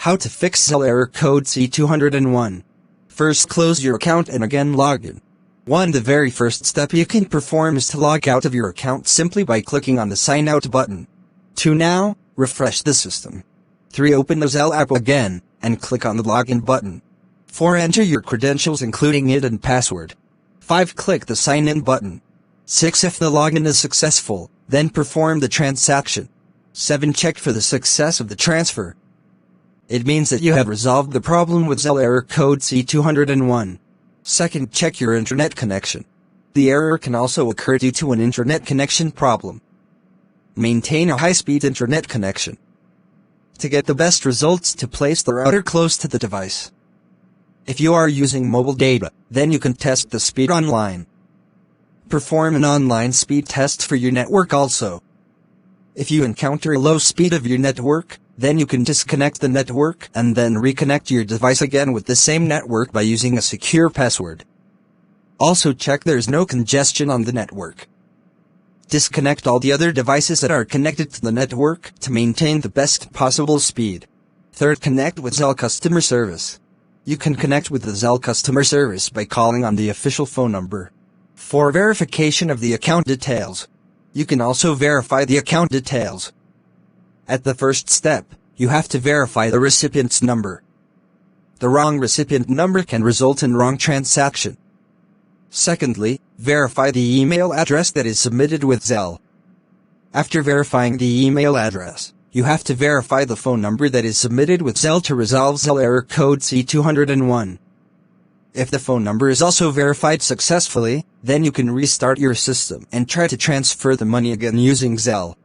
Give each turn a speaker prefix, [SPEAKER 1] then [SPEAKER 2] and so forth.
[SPEAKER 1] How to fix Zelle Error Code C201. First, close your account and again log in. 1. The very first step you can perform is to log out of your account simply by clicking on the Sign Out button. 2. Now, refresh the system. 3. Open the Zelle app again, and click on the Login button. 4. Enter your credentials including ID and password. 5. Click the Sign In button. 6. If the login is successful, then perform the transaction. 7. Check for the success of the transfer. It means that you have resolved the problem with Zelle Error Code C201. 2. Check your internet connection. The error can also occur due to an internet connection problem. Maintain a high-speed internet connection. To get the best results, to place the router close to the device. If you are using mobile data, then you can test the speed online. Perform an online speed test for your network also. If you encounter a low speed of your network, then you can disconnect the network and then reconnect your device again with the same network by using a secure password. Also check there's no congestion on the network. Disconnect all the other devices that are connected to the network to maintain the best possible speed. 3. Connect with Zelle customer service. You can connect with the Zelle customer service by calling on the official phone number. 4. Verification of the account details. You can also verify the account details. At the first step, you have to verify the recipient's number. The wrong recipient number can result in wrong transaction. Secondly, verify the email address that is submitted with Zelle. After verifying the email address, you have to verify the phone number that is submitted with Zelle to resolve Zelle Error Code C201. If the phone number is also verified successfully, then you can restart your system and try to transfer the money again using Zelle.